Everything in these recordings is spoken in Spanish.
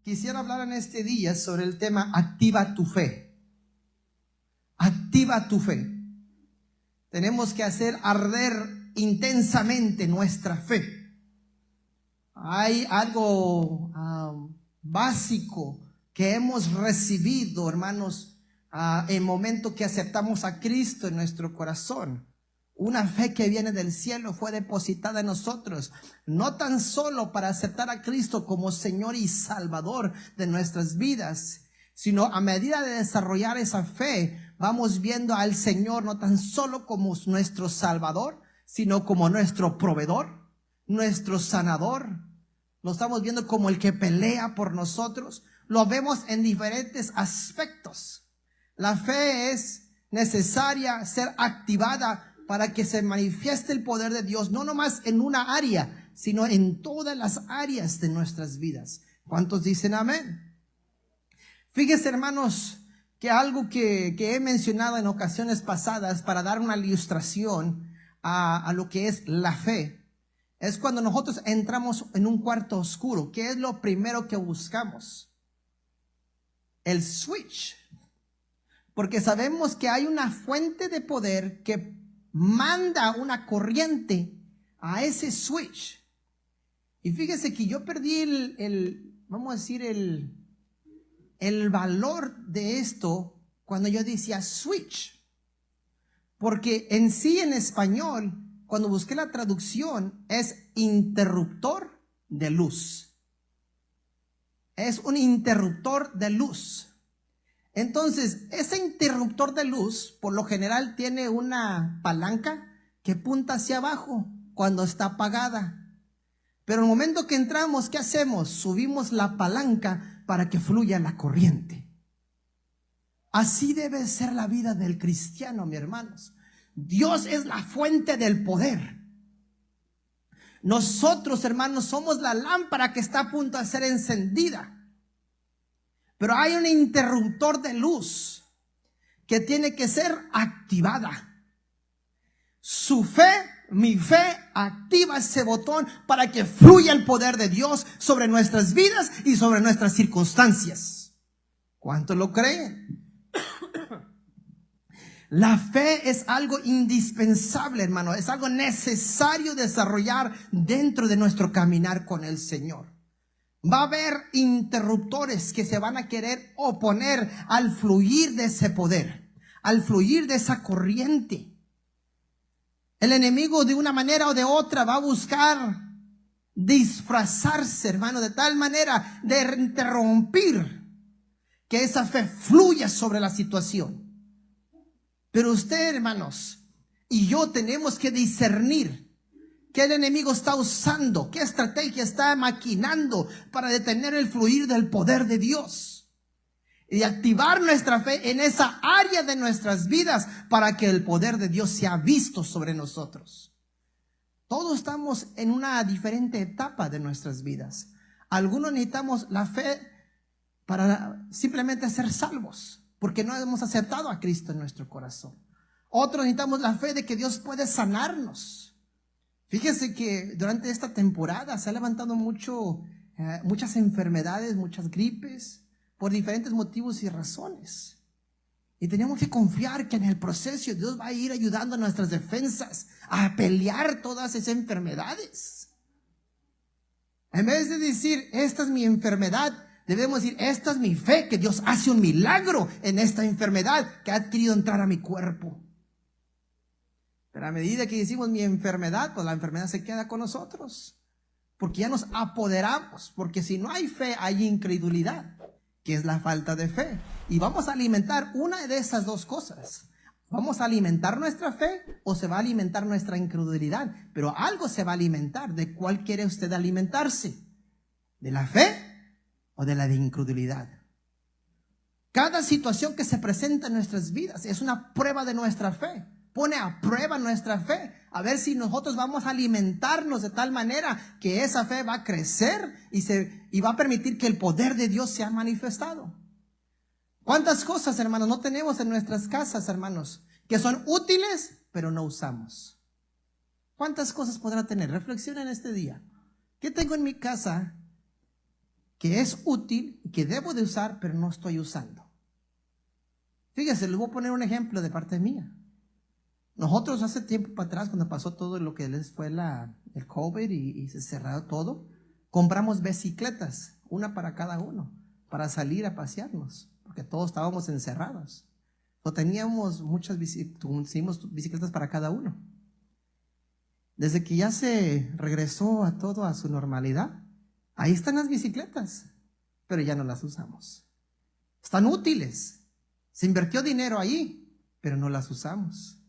Quisiera hablar en este día sobre el tema activa tu fe. Activa tu fe. Tenemos que hacer arder intensamente nuestra fe. Hay algo básico que hemos recibido, hermanos, en el momento que aceptamos a Cristo en nuestro corazón. Una fe que viene del cielo fue depositada en nosotros, no tan solo para aceptar a Cristo como Señor y Salvador de nuestras vidas, sino a medida de desarrollar esa fe, vamos viendo al Señor no tan solo como nuestro Salvador, sino como nuestro proveedor, nuestro sanador. Lo estamos viendo como el que pelea por nosotros. Lo vemos en diferentes aspectos. La fe es necesaria ser activada para que se manifieste el poder de Dios, no nomás en una área, sino en todas las áreas de nuestras vidas. ¿Cuántos dicen amén? Fíjense, hermanos, que algo que he mencionado en ocasiones pasadas para dar una ilustración a lo que es la fe, es cuando nosotros entramos en un cuarto oscuro. ¿Qué es lo primero que buscamos? El switch. Porque sabemos que hay una fuente de poder que manda una corriente a ese switch. Y fíjese que yo perdí vamos a decir, el valor de esto cuando yo decía switch. Porque en sí, en español, cuando busqué la traducción, es interruptor de luz. Es un interruptor de luz. Entonces, ese interruptor de luz, por lo general, tiene una palanca que punta hacia abajo cuando está apagada. Pero en el momento que entramos, ¿qué hacemos? Subimos la palanca para que fluya la corriente. Así debe ser la vida del cristiano, mis hermanos. Dios es la fuente del poder. Nosotros, hermanos, somos la lámpara que está a punto de ser encendida. Pero hay un interruptor de luz que tiene que ser activada. Su fe, mi fe, activa ese botón para que fluya el poder de Dios sobre nuestras vidas y sobre nuestras circunstancias. ¿Cuántos lo creen? La fe es algo indispensable, hermano. Es algo necesario desarrollar dentro de nuestro caminar con el Señor. Va a haber interruptores que se van a querer oponer al fluir de ese poder, al fluir de esa corriente. El enemigo de una manera o de otra va a buscar disfrazarse, hermano, de tal manera de interrumpir que esa fe fluya sobre la situación. Pero usted, hermanos, y yo tenemos que discernir qué el enemigo está usando, qué estrategia está maquinando para detener el fluir del poder de Dios y activar nuestra fe en esa área de nuestras vidas para que el poder de Dios sea visto sobre nosotros. Todos estamos en una diferente etapa de nuestras vidas. Algunos necesitamos la fe para simplemente ser salvos, porque no hemos aceptado a Cristo en nuestro corazón. Otros necesitamos la fe de que Dios puede sanarnos. Fíjese que durante esta temporada se ha levantado muchas enfermedades, muchas gripes, por diferentes motivos y razones. Y tenemos que confiar que en el proceso Dios va a ir ayudando a nuestras defensas a pelear todas esas enfermedades. En vez de decir, esta es mi enfermedad, debemos decir, esta es mi fe, que Dios hace un milagro en esta enfermedad que ha querido entrar a mi cuerpo. Pero a medida que decimos mi enfermedad, pues la enfermedad se queda con nosotros. Porque ya nos apoderamos. Porque si no hay fe, hay incredulidad, que es la falta de fe. Y vamos a alimentar una de esas dos cosas. ¿Vamos a alimentar nuestra fe o se va a alimentar nuestra incredulidad? Pero algo se va a alimentar. ¿De cuál quiere usted alimentarse? ¿De la fe o de la de incredulidad? Cada situación que se presenta en nuestras vidas es una prueba de nuestra fe. Pone a prueba nuestra fe, a ver si nosotros vamos a alimentarnos de tal manera que esa fe va a crecer y va a permitir que el poder de Dios sea manifestado. ¿Cuántas cosas, hermanos, no tenemos en nuestras casas, hermanos, que son útiles, pero no usamos? ¿Cuántas cosas podrá tener? Reflexiona en este día. ¿Qué tengo en mi casa que es útil, que debo de usar, pero no estoy usando? Fíjese, les voy a poner un ejemplo de parte mía. Nosotros hace tiempo para atrás, cuando pasó todo lo que les fue el COVID y se cerró todo, compramos bicicletas, una para cada uno, para salir a pasearnos, porque todos estábamos encerrados. O teníamos muchas bicicletas para cada uno. Desde que ya se regresó a todo a su normalidad, ahí están las bicicletas, pero ya no las usamos. Están útiles. Se invirtió dinero ahí, pero no las usamos.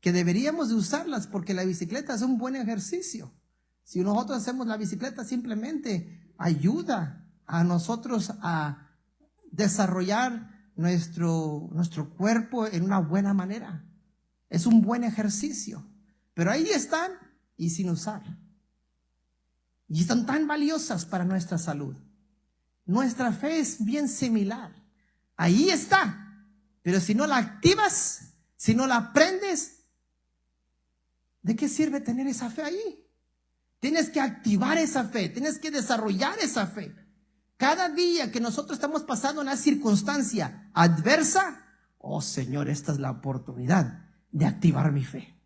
Que deberíamos de usarlas porque la bicicleta es un buen ejercicio. Si nosotros hacemos la bicicleta, simplemente ayuda a nosotros a desarrollar nuestro cuerpo en una buena manera. Es un buen ejercicio. Pero ahí están y sin usar. Y están tan valiosas para nuestra salud. Nuestra fe es bien similar. Ahí está. Pero si no la activas, si no la aprendes, ¿de qué sirve tener esa fe ahí? Tienes que activar esa fe, tienes que desarrollar esa fe. Cada día que nosotros estamos pasando una circunstancia adversa, oh Señor, esta es la oportunidad de activar mi fe.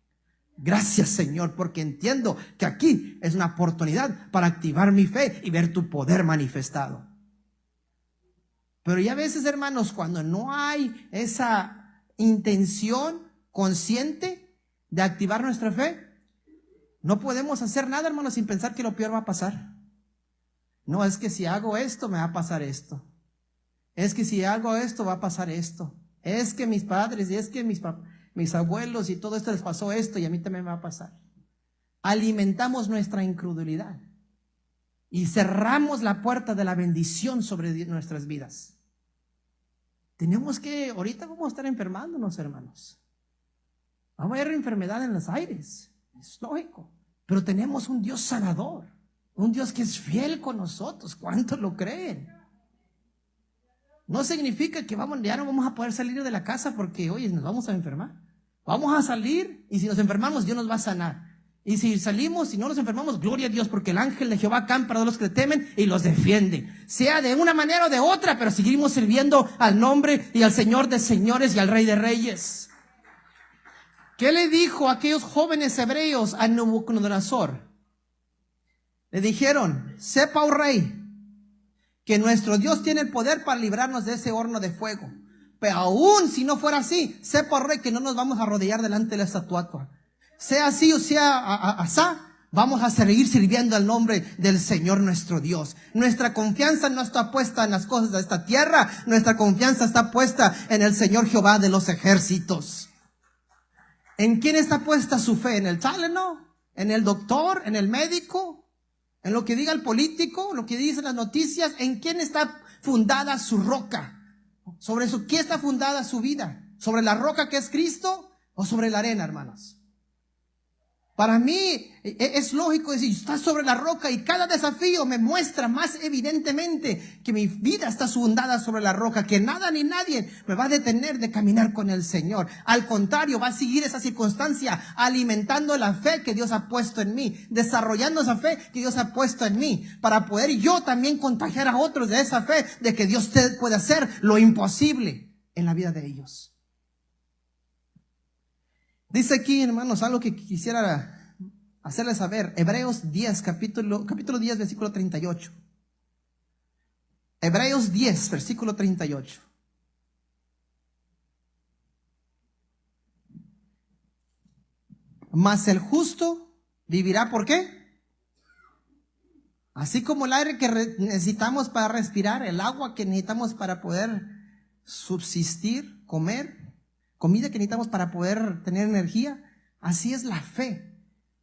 Gracias, Señor, porque entiendo que aquí es una oportunidad para activar mi fe y ver tu poder manifestado. Pero ya a veces, hermanos, cuando no hay esa intención consciente de activar nuestra fe, no podemos hacer nada, hermanos, sin pensar que lo peor va a pasar. No, es que si hago esto, me va a pasar esto. Es que si hago esto, va a pasar esto. Es que mis padres y es que mis abuelos y todo esto les pasó esto y a mí también me va a pasar. Alimentamos nuestra incredulidad y cerramos la puerta de la bendición sobre nuestras vidas. Tenemos que, ahorita vamos a estar enfermándonos, hermanos. Va a haber enfermedad en los aires, es lógico. Pero tenemos un Dios sanador, un Dios que es fiel con nosotros. ¿Cuántos lo creen? No significa que ya no vamos a poder salir de la casa porque, oye, nos vamos a enfermar. Vamos a salir y si nos enfermamos, Dios nos va a sanar. Y si salimos y no nos enfermamos, gloria a Dios, porque el ángel de Jehová acampa a los que le temen y los defiende. Sea de una manera o de otra, pero seguimos sirviendo al nombre y al Señor de señores y al Rey de reyes. ¿Qué le dijo a aquellos jóvenes hebreos a Nabucodonosor? Le dijeron: sepa, oh rey, que nuestro Dios tiene el poder para librarnos de ese horno de fuego. Pero aún si no fuera así, sepa, oh rey, que no nos vamos a arrodillar delante de la estatua. Sea así o sea asá, vamos a seguir sirviendo al nombre del Señor nuestro Dios. Nuestra confianza no está puesta en las cosas de esta tierra. Nuestra confianza está puesta en el Señor Jehová de los ejércitos. ¿En quién está puesta su fe? ¿En el Tylenol? ¿En el doctor? ¿En el médico? ¿En lo que diga el político? ¿Lo que dicen las noticias? ¿En quién está fundada su roca? ¿Sobre qué está fundada su vida? ¿Sobre la roca que es Cristo o sobre la arena, hermanos? Para mí es lógico decir, está sobre la roca, y cada desafío me muestra más evidentemente que mi vida está fundada sobre la roca, que nada ni nadie me va a detener de caminar con el Señor. Al contrario, va a seguir esa circunstancia alimentando la fe que Dios ha puesto en mí, desarrollando esa fe que Dios ha puesto en mí, para poder yo también contagiar a otros de esa fe, de que Dios puede hacer lo imposible en la vida de ellos. Dice aquí, hermanos, algo que quisiera hacerles saber. Hebreos 10, capítulo 10, versículo 38. Hebreos 10, versículo 38. Mas el justo vivirá, ¿por qué? Así como el aire que necesitamos para respirar, el agua que necesitamos para poder subsistir, comer, comida que necesitamos para poder tener energía, así es la fe.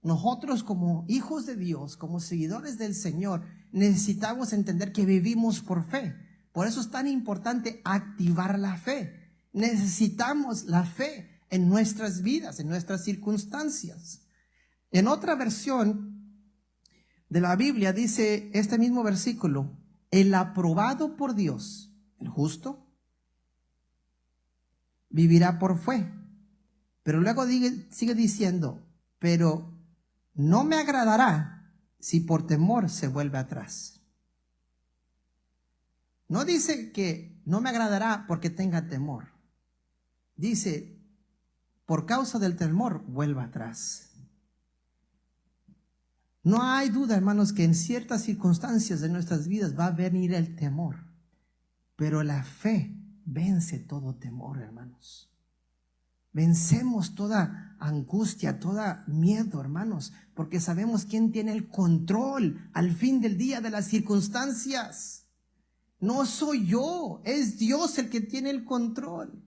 Nosotros como hijos de Dios, como seguidores del Señor, necesitamos entender que vivimos por fe. Por eso es tan importante activar la fe. Necesitamos la fe en nuestras vidas, en nuestras circunstancias. En otra versión de la Biblia dice este mismo versículo: el aprobado por Dios, el justo, vivirá por fe. Pero luego sigue diciendo, pero no me agradará si por temor se vuelve atrás. No dice que no me agradará porque tenga temor. Dice, por causa del temor, vuelva atrás. No hay duda, hermanos, que en ciertas circunstancias de nuestras vidas va a venir el temor. Pero la fe vence todo temor, hermanos. Vencemos toda angustia, toda miedo, hermanos, porque sabemos quién tiene el control al fin del día de las circunstancias. No soy yo, es Dios el que tiene el control.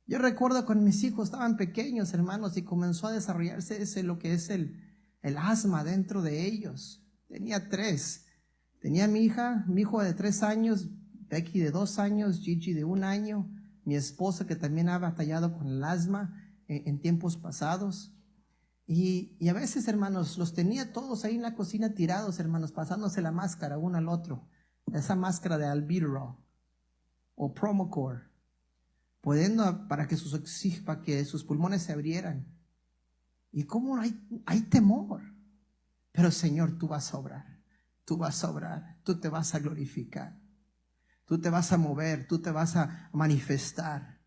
Yo recuerdo cuando mis hijos estaban pequeños, hermanos, y comenzó a desarrollarse lo que es el asma dentro de ellos. Tenía 3. Tenía mi hijo de 3 años, Becky de 2 años, Gigi de 1 año, mi esposa que también ha batallado con el asma en tiempos pasados. Y a veces, hermanos, los tenía todos ahí en la cocina tirados, hermanos, pasándose la máscara uno al otro. Esa máscara de albuterol o Promocore, para que sus pulmones se abrieran. Y cómo hay temor. Pero Señor, tú vas a obrar. Tú vas a obrar. Tú te vas a glorificar. Tú te vas a mover. Tú te vas a manifestar.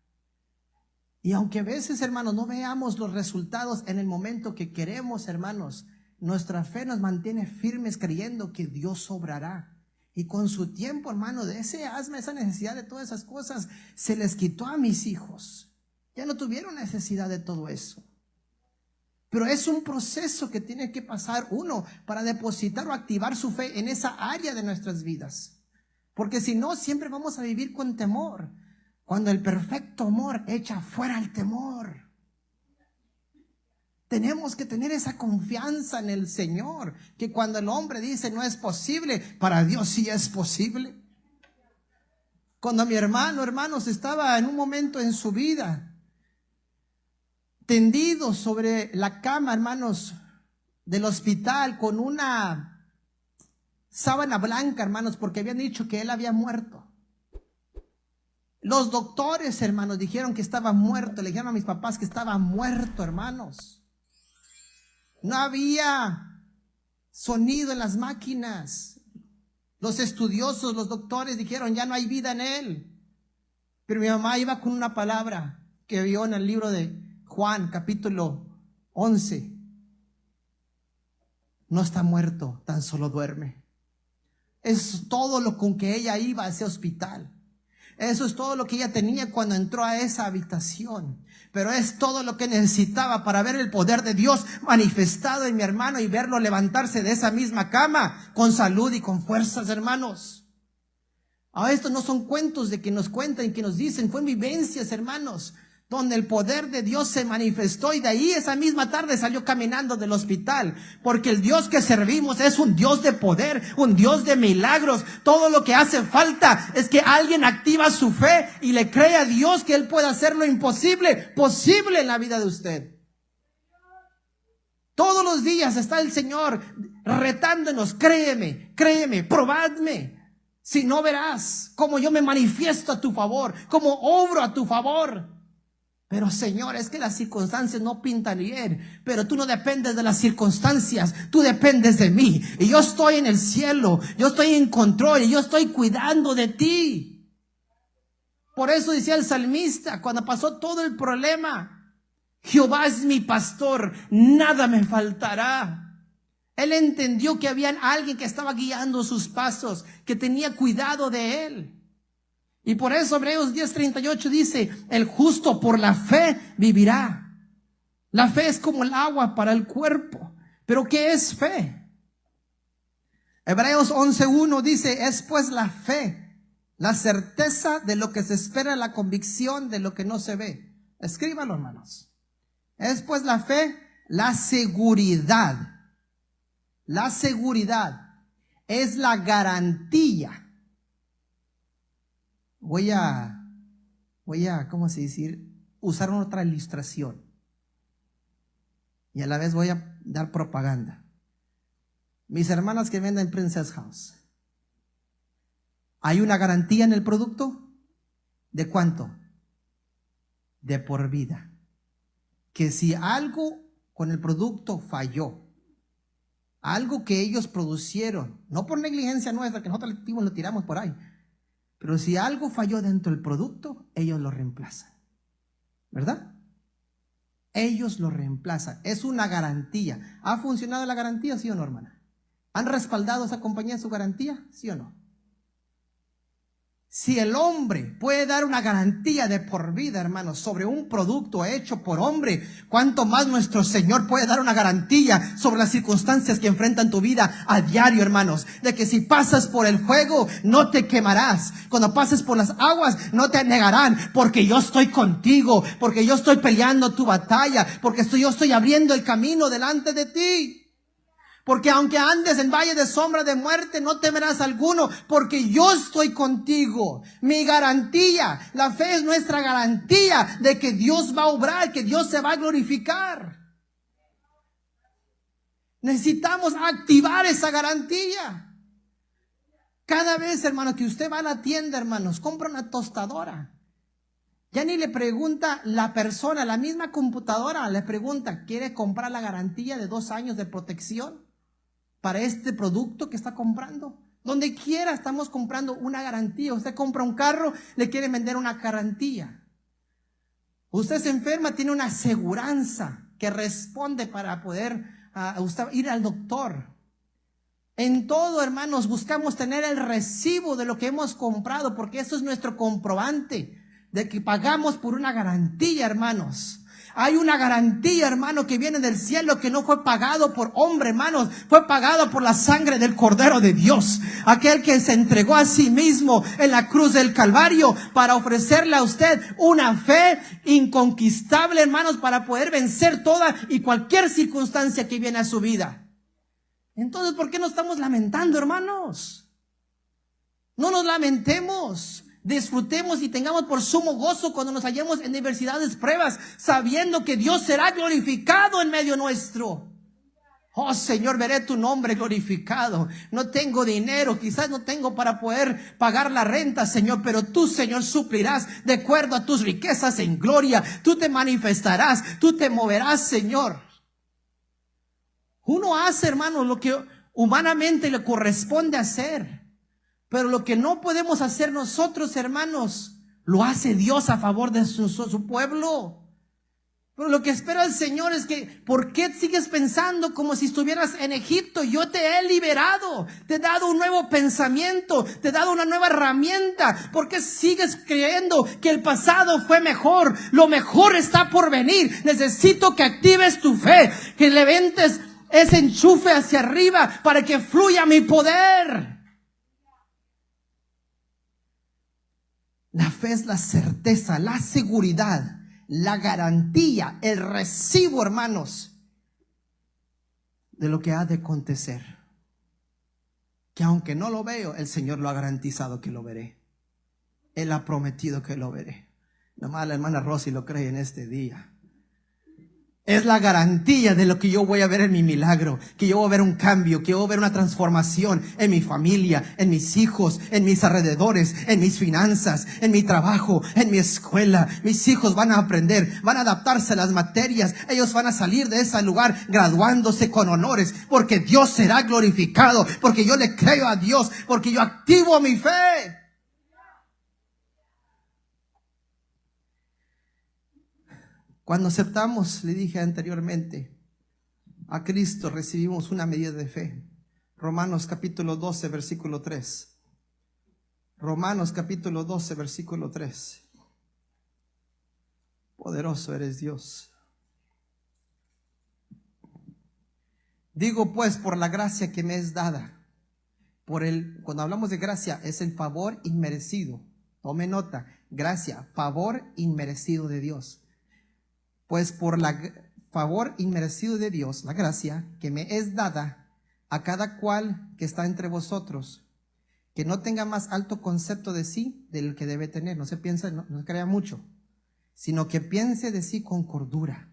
Y aunque a veces, hermanos, no veamos los resultados en el momento que queremos, hermanos, nuestra fe nos mantiene firmes creyendo que Dios obrará. Y con su tiempo, hermano, de ese asma, esa necesidad de todas esas cosas, se les quitó a mis hijos. Ya no tuvieron necesidad de todo eso. Pero es un proceso que tiene que pasar uno para depositar o activar su fe en esa área de nuestras vidas. Porque si no, siempre vamos a vivir con temor. Cuando el perfecto amor echa fuera el temor. Tenemos que tener esa confianza en el Señor, que cuando el hombre dice no es posible, para Dios sí es posible. Cuando mi hermanos, estaba en un momento en su vida tendido sobre la cama, hermanos, del hospital con una sábana blanca, hermanos, porque habían dicho que él había muerto. Los doctores, hermanos, dijeron que estaba muerto. Le dijeron a mis papás que estaba muerto, hermanos. No había sonido en las máquinas. Los estudiosos, los doctores dijeron ya no hay vida en él. Pero mi mamá iba con una palabra que vio en el libro de Juan, capítulo 11. No está muerto, tan solo duerme. Es todo lo con que ella iba a ese hospital. Eso es todo lo que ella tenía cuando entró a esa habitación. Pero es todo lo que necesitaba para ver el poder de Dios manifestado en mi hermano y verlo levantarse de esa misma cama con salud y con fuerzas, hermanos. Estos no son cuentos de que nos cuentan y que nos dicen, fue vivencias, hermanos, donde el poder de Dios se manifestó y de ahí esa misma tarde salió caminando del hospital, porque el Dios que servimos es un Dios de poder, un Dios de milagros. Todo lo que hace falta es que alguien activa su fe y le cree a Dios que Él puede hacer lo imposible, posible en la vida de usted. Todos los días está el Señor retándonos, créeme, probadme. Si no, verás cómo yo me manifiesto a tu favor, cómo obro a tu favor. Pero Señor, es que las circunstancias no pintan bien. Pero tú no dependes de las circunstancias, tú dependes de mí. Y yo estoy en el cielo, yo estoy en control y yo estoy cuidando de ti. Por eso decía el salmista, cuando pasó todo el problema, Jehová es mi pastor, nada me faltará. Él entendió que había alguien que estaba guiando sus pasos, que tenía cuidado de él. Y por eso Hebreos 10:38 dice, el justo por la fe vivirá. La fe es como el agua para el cuerpo. ¿Pero qué es fe? Hebreos 11:1 dice, es pues la fe, la certeza de lo que se espera, la convicción de lo que no se ve. Escríbalo, hermanos. Es pues la fe, la seguridad. La seguridad es la garantía. Voy a, ¿cómo se dice? Usar otra ilustración. Y a la vez voy a dar propaganda. Mis hermanas que venden Princess House. ¿Hay una garantía en el producto? ¿De cuánto? de por vida. Que si algo con el producto falló, algo que ellos producieron, no por negligencia nuestra, que nosotros lo tiramos por ahí, pero si algo falló dentro del producto, ellos lo reemplazan, ¿verdad? Ellos lo reemplazan, es una garantía. ¿Ha funcionado la garantía, sí o no, hermana? ¿Han respaldado a esa compañía en su garantía, sí o no? Si el hombre puede dar una garantía de por vida, hermanos, sobre un producto hecho por hombre, ¿cuánto más nuestro Señor puede dar una garantía sobre las circunstancias que enfrentan tu vida a diario, hermanos? De que si pasas por el fuego, no te quemarás. Cuando pases por las aguas, no te anegarán, porque yo estoy contigo, porque yo estoy peleando tu batalla, porque yo estoy abriendo el camino delante de ti. Porque aunque andes en valle de sombra de muerte, no temerás alguno, porque yo estoy contigo. Mi garantía, la fe es nuestra garantía de que Dios va a obrar, que Dios se va a glorificar. Necesitamos activar esa garantía. Cada vez, hermano, que usted va a la tienda, hermanos, compra una tostadora. Ya ni le pregunta la persona, la misma computadora le pregunta, ¿quiere comprar la garantía de 2 años de protección para este producto que está comprando? Donde quiera estamos comprando una garantía. Usted compra un carro, le quiere vender una garantía. Usted se enferma, tiene una aseguranza que responde para poder usted ir al doctor. En todo, hermanos, buscamos tener el recibo de lo que hemos comprado, porque eso es nuestro comprobante de que pagamos por una garantía, hermanos. Hay una garantía, hermano, que viene del cielo, que no fue pagado por hombre, hermanos, fue pagado por la sangre del Cordero de Dios, aquel que se entregó a sí mismo en la cruz del Calvario para ofrecerle a usted una fe inconquistable, hermanos, para poder vencer toda y cualquier circunstancia que viene a su vida. Entonces, ¿por qué nos estamos lamentando, hermanos? No nos lamentemos. Disfrutemos y tengamos por sumo gozo cuando nos hallemos en diversidades pruebas, sabiendo que Dios será glorificado en medio nuestro. Oh Señor, veré tu nombre glorificado. No tengo dinero, quizás no tengo para poder pagar la renta, Señor, pero tú, Señor, suplirás de acuerdo a tus riquezas en gloria. Tú te manifestarás, tú te moverás, Señor. Uno hace, hermano, lo que humanamente le corresponde hacer. Pero lo que no podemos hacer nosotros, hermanos, lo hace Dios a favor de su pueblo. Pero lo que espera el Señor es que, ¿por qué sigues pensando como si estuvieras en Egipto? Yo te he liberado, te he dado un nuevo pensamiento, te he dado una nueva herramienta. ¿Por qué sigues creyendo que el pasado fue mejor? Lo mejor está por venir. Necesito que actives tu fe, que levantes ese enchufe hacia arriba para que fluya mi poder. La fe es la certeza, la seguridad, la garantía, el recibo, hermanos, de lo que ha de acontecer. Que aunque no lo veo, el Señor lo ha garantizado que lo veré. Él ha prometido que lo veré. Nomás la hermana Rosy lo cree en este día. Es la garantía de lo que yo voy a ver en mi milagro, que yo voy a ver un cambio, que yo voy a ver una transformación en mi familia, en mis hijos, en mis alrededores, en mis finanzas, en mi trabajo, en mi escuela. Mis hijos van a aprender, van a adaptarse a las materias. Ellos van a salir de ese lugar graduándose con honores, porque Dios será glorificado, porque yo le creo a Dios, porque yo activo mi fe. Cuando aceptamos, le dije anteriormente, a Cristo, recibimos una medida de fe. Romanos capítulo 12, versículo 3. Romanos capítulo 12, versículo 3. Poderoso eres Dios. Digo pues, por la gracia que me es dada, cuando hablamos de gracia, es el favor inmerecido. Tome nota, gracia, favor inmerecido de Dios. Pues por favor inmerecido de Dios, la gracia que me es dada a cada cual que está entre vosotros, que no tenga más alto concepto de sí del que debe tener. No se piensa, no crea mucho, sino que piense de sí con cordura,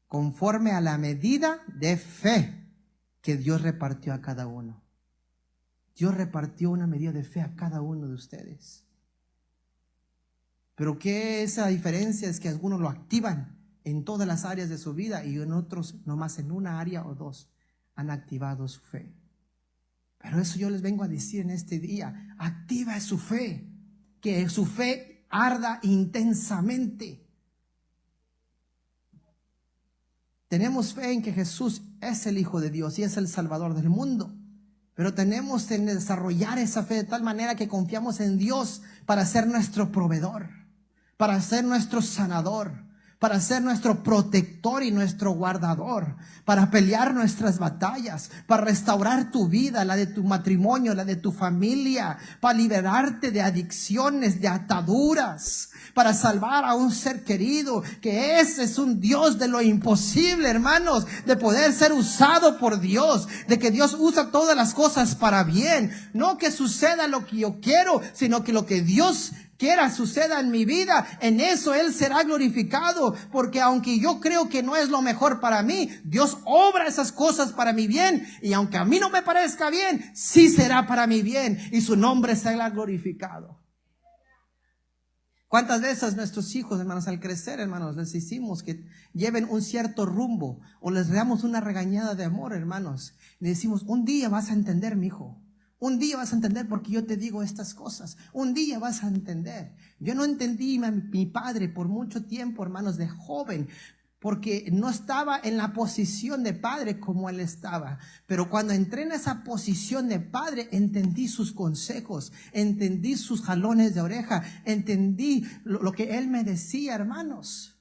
conforme a la medida de fe que Dios repartió a cada uno. Dios repartió una medida de fe a cada uno de ustedes. Pero que esa diferencia es que algunos lo activan en todas las áreas de su vida y en otros nomás en una área o dos han activado su fe. Pero eso yo les vengo a decir en este día: activa su fe, que su fe arda intensamente. Tenemos fe en que Jesús es el Hijo de Dios y es el Salvador del mundo. Pero tenemos que desarrollar esa fe de tal manera que confiamos en Dios para ser nuestro proveedor, para ser nuestro sanador, para ser nuestro protector y nuestro guardador, para pelear nuestras batallas, para restaurar tu vida, la de tu matrimonio, la de tu familia, para liberarte de adicciones, de ataduras, para salvar a un ser querido, que ese es un Dios de lo imposible, hermanos, de poder ser usado por Dios, de que Dios usa todas las cosas para bien, no que suceda lo que yo quiero, sino que lo que Dios quiera suceda en mi vida, en eso Él será glorificado, porque aunque yo creo que no es lo mejor para mí, Dios obra esas cosas para mi bien, y aunque a mí no me parezca bien, sí será para mi bien, y su nombre será glorificado. ¿Cuántas veces nuestros hijos, hermanos, al crecer, hermanos, les hicimos que lleven un cierto rumbo, o les damos una regañada de amor, hermanos? Le decimos: un día vas a entender, mi hijo. Un día vas a entender porque yo te digo estas cosas. Un día vas a entender. Yo no entendí a mi padre por mucho tiempo, hermanos, de joven, porque no estaba en la posición de padre como él estaba. Pero cuando entré en esa posición de padre, entendí sus consejos, entendí sus jalones de oreja, entendí lo que él me decía, hermanos.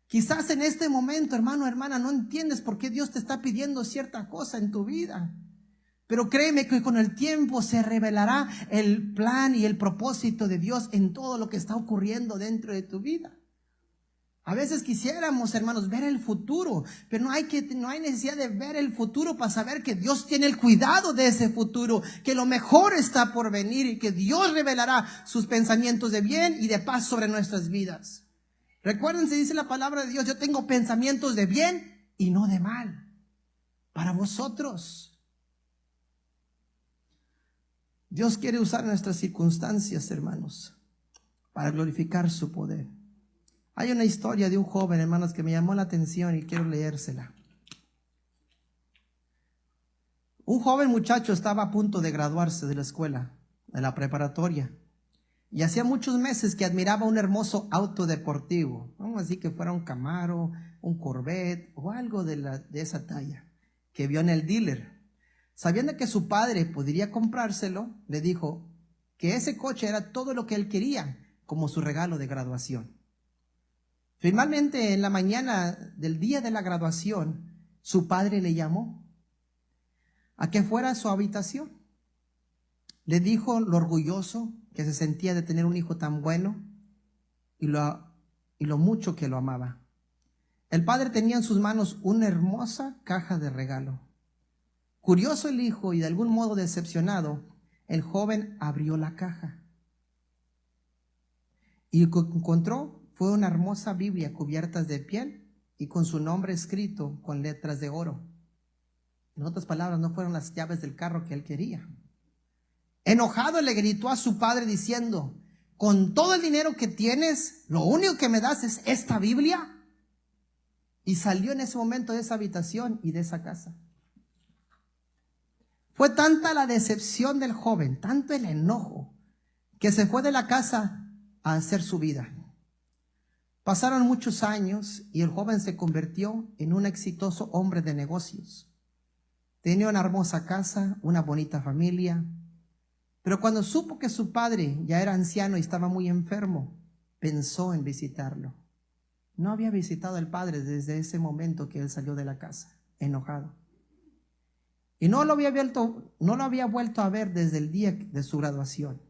Quizás en este momento, hermano, hermana, no entiendes por qué Dios te está pidiendo cierta cosa en tu vida. Pero créeme que con el tiempo se revelará el plan y el propósito de Dios en todo lo que está ocurriendo dentro de tu vida. A veces quisiéramos, hermanos, ver el futuro, pero no hay necesidad de ver el futuro para saber que Dios tiene el cuidado de ese futuro, que lo mejor está por venir y que Dios revelará sus pensamientos de bien y de paz sobre nuestras vidas. Recuerden, se dice la palabra de Dios: yo tengo pensamientos de bien y no de mal para vosotros. Dios quiere usar nuestras circunstancias, hermanos, para glorificar su poder. Hay una historia de un joven, hermanos, que me llamó la atención y quiero leérsela. Un joven muchacho estaba a punto de graduarse de la escuela, de la preparatoria, y hacía muchos meses que admiraba un hermoso auto deportivo, vamos a decir que fuera un Camaro, un Corvette o algo de esa talla, que vio en el dealer. Sabiendo que su padre podría comprárselo, le dijo que ese coche era todo lo que él quería como su regalo de graduación. Finalmente, en la mañana del día de la graduación, su padre le llamó a que fuera a su habitación. Le dijo lo orgulloso que se sentía de tener un hijo tan bueno y lo mucho que lo amaba. El padre tenía en sus manos una hermosa caja de regalo. Curioso el hijo y de algún modo decepcionado, el joven abrió la caja y lo que encontró fue una hermosa Biblia cubierta de piel y con su nombre escrito con letras de oro. En otras palabras, no fueron las llaves del carro que él quería. Enojado le gritó a su padre diciendo: con todo el dinero que tienes, lo único que me das es esta Biblia. Y salió en ese momento de esa habitación y de esa casa. Fue tanta la decepción del joven, tanto el enojo, que se fue de la casa a hacer su vida. Pasaron muchos años y el joven se convirtió en un exitoso hombre de negocios. Tenía una hermosa casa, una bonita familia, pero cuando supo que su padre ya era anciano y estaba muy enfermo, pensó en visitarlo. No había visitado al padre desde ese momento que él salió de la casa, enojado. Y no lo había vuelto a ver desde el día de su graduación.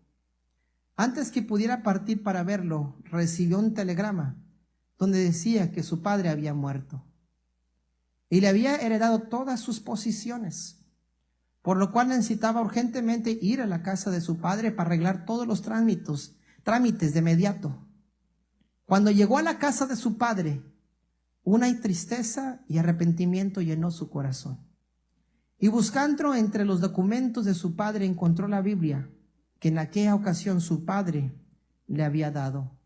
Antes que pudiera partir para verlo, recibió un telegrama donde decía que su padre había muerto y le había heredado todas sus posesiones, por lo cual necesitaba urgentemente ir a la casa de su padre para arreglar todos los trámites de inmediato. Cuando llegó a la casa de su padre, una tristeza y arrepentimiento llenó su corazón. Y buscando entre los documentos de su padre encontró la Biblia que en aquella ocasión su padre le había dado.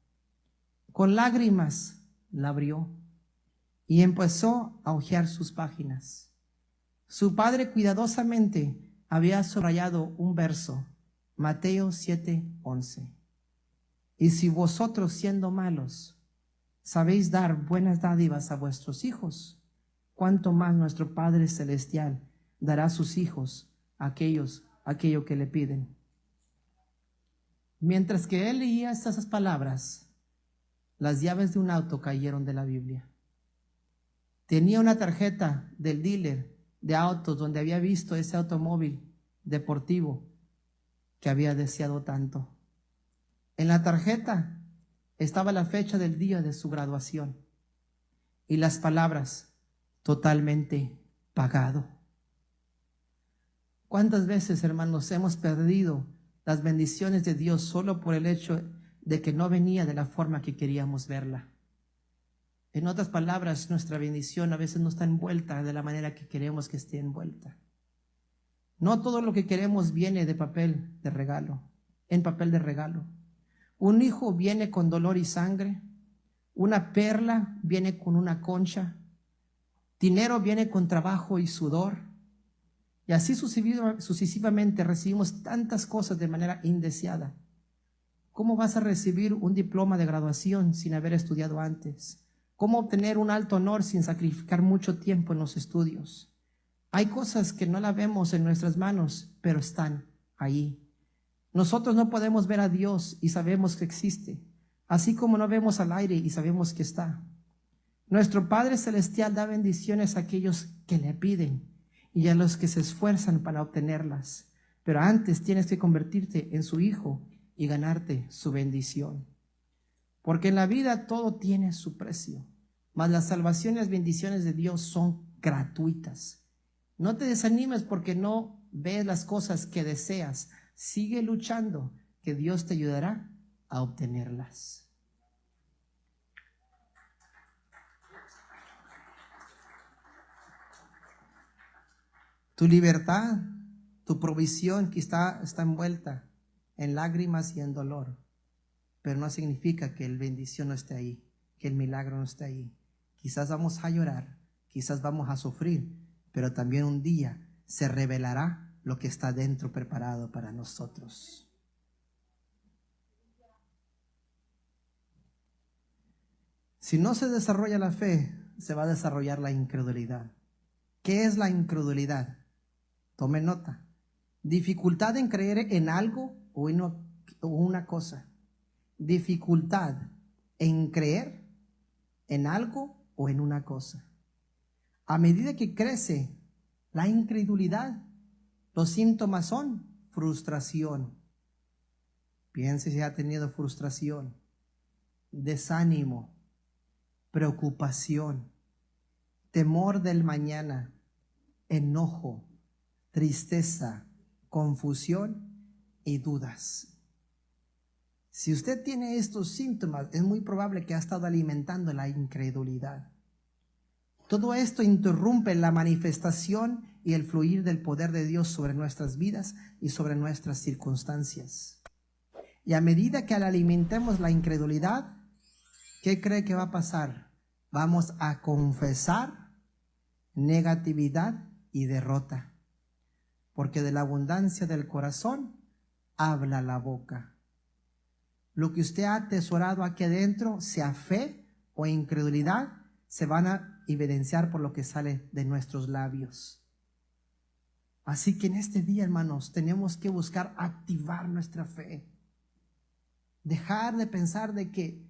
Con lágrimas la abrió y empezó a hojear sus páginas. Su padre cuidadosamente había subrayado un verso, Mateo 7:11. Y si vosotros, siendo malos, sabéis dar buenas dádivas a vuestros hijos, cuánto más nuestro Padre Celestial dará a sus hijos aquello que le piden. Mientras que él leía estas palabras, las llaves de un auto cayeron de la Biblia. Tenía una tarjeta del dealer de autos donde había visto ese automóvil deportivo que había deseado tanto. En la tarjeta estaba la fecha del día de su graduación y las palabras: totalmente pagado. ¿Cuántas veces, hermanos, hemos perdido las bendiciones de Dios solo por el hecho de que no venía de la forma que queríamos verla? En otras palabras, nuestra bendición a veces no está envuelta de la manera que queremos que esté envuelta. No todo lo que queremos viene de papel de regalo, en papel de regalo. Un hijo viene con dolor y sangre, una perla viene con una concha, dinero viene con trabajo y sudor, y así sucesivamente recibimos tantas cosas de manera indeseada. ¿Cómo vas a recibir un diploma de graduación sin haber estudiado antes? ¿Cómo obtener un alto honor sin sacrificar mucho tiempo en los estudios? Hay cosas que no la vemos en nuestras manos, pero están ahí. Nosotros no podemos ver a Dios y sabemos que existe, así como no vemos al aire y sabemos que está. Nuestro Padre Celestial da bendiciones a aquellos que le piden y a los que se esfuerzan para obtenerlas. Pero antes tienes que convertirte en su hijo y ganarte su bendición. Porque en la vida todo tiene su precio, mas la salvación y las bendiciones de Dios son gratuitas. No te desanimes porque no ves las cosas que deseas. Sigue luchando, que Dios te ayudará a obtenerlas. Tu libertad, tu provisión quizá está envuelta en lágrimas y en dolor, pero no significa que la bendición no esté ahí, que el milagro no esté ahí. Quizás vamos a llorar, quizás vamos a sufrir, pero también un día se revelará lo que está dentro preparado para nosotros. Si no se desarrolla la fe, se va a desarrollar la incredulidad. ¿Qué es la incredulidad? Tome nota. Dificultad en creer en algo o en una cosa. Dificultad en creer en algo o en una cosa. A medida que crece la incredulidad, los síntomas son frustración. Piense si ha tenido frustración, desánimo, preocupación, temor del mañana, enojo, tristeza, confusión y dudas. Si usted tiene estos síntomas, es muy probable que ha estado alimentando la incredulidad. Todo esto interrumpe la manifestación y el fluir del poder de Dios sobre nuestras vidas y sobre nuestras circunstancias. Y a medida que alimentemos la incredulidad, ¿qué cree que va a pasar? Vamos a confesar negatividad y derrota, porque de la abundancia del corazón habla la boca. Lo que usted ha atesorado aquí adentro, sea fe o incredulidad, se van a evidenciar por lo que sale de nuestros labios. Así que en este día, hermanos, tenemos que buscar activar nuestra fe. Dejar de pensar de que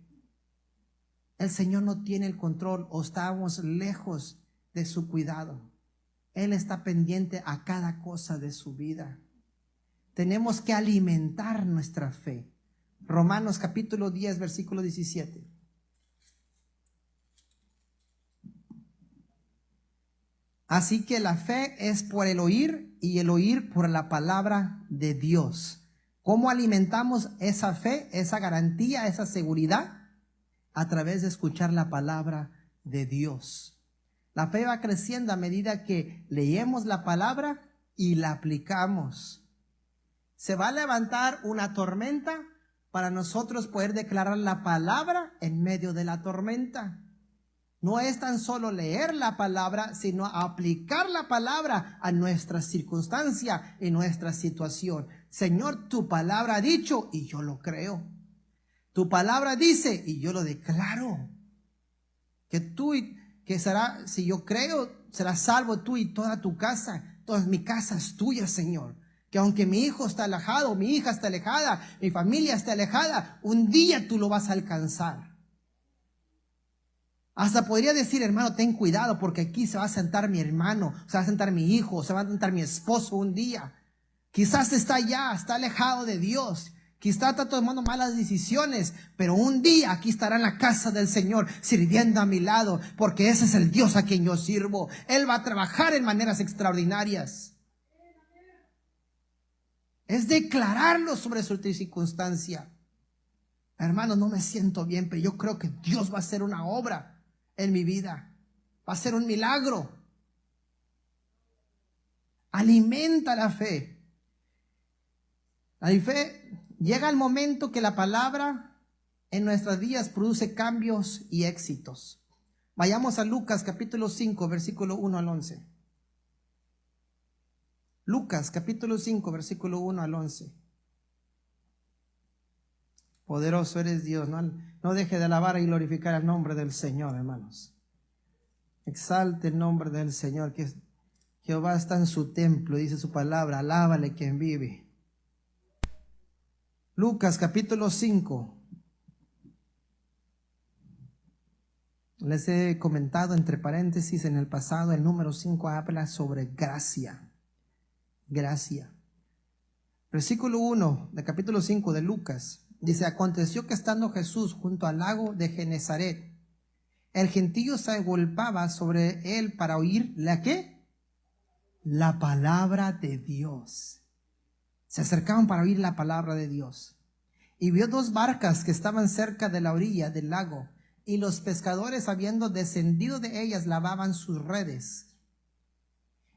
el Señor no tiene el control o estamos lejos de su cuidado. Él está pendiente a cada cosa de su vida. Tenemos que alimentar nuestra fe. Romanos capítulo 10, versículo 17. Así que la fe es por el oír y el oír por la palabra de Dios. ¿Cómo alimentamos esa fe, esa garantía, esa seguridad? A través de escuchar la palabra de Dios. La fe va creciendo a medida que leemos la palabra y la aplicamos. Se va a levantar una tormenta, para nosotros poder declarar la palabra en medio de la tormenta. No es tan solo leer la palabra, sino aplicar la palabra a nuestra circunstancia y nuestra situación. Señor, tu palabra ha dicho y yo lo creo. Tu palabra dice y yo lo declaro. Que será, si yo creo, serás salvo tú y toda tu casa. Toda mi casa es tuya, Señor. Que aunque mi hijo está alejado, mi hija está alejada, mi familia está alejada, un día tú lo vas a alcanzar. Hasta podría decir, hermano, ten cuidado porque aquí se va a sentar mi hermano, se va a sentar mi hijo, se va a sentar mi esposo un día. Quizás está allá, está alejado de Dios. Quizás está tomando malas decisiones, pero un día aquí estará en la casa del Señor sirviendo a mi lado, porque ese es el Dios a quien yo sirvo. Él va a trabajar en maneras extraordinarias. Es declararlo sobre su circunstancia. Hermano, no me siento bien, pero yo creo que Dios va a hacer una obra en mi vida. Va a ser un milagro. Alimenta la fe. La fe llega el momento que la palabra en nuestras vidas produce cambios y éxitos. Vayamos a Lucas capítulo 5, versículo 1 al 11. Lucas capítulo 5, versículo 1 al 11. Poderoso eres Dios, no deje de alabar y glorificar el nombre del Señor, hermanos. Exalte el nombre del Señor, que Jehová está en su templo, dice su palabra, alábale quien vive. Lucas capítulo 5. Les he comentado entre paréntesis en el pasado, el número 5 habla sobre gracia. Gracia. Versículo 1 del capítulo 5 de Lucas. Dice, aconteció que estando Jesús junto al lago de Genezaret, el gentío se agolpaba sobre él para oír ¿la qué? La palabra de Dios. Se acercaban para oír la palabra de Dios. Y vio dos barcas que estaban cerca de la orilla del lago, y los pescadores, habiendo descendido de ellas, lavaban sus redes.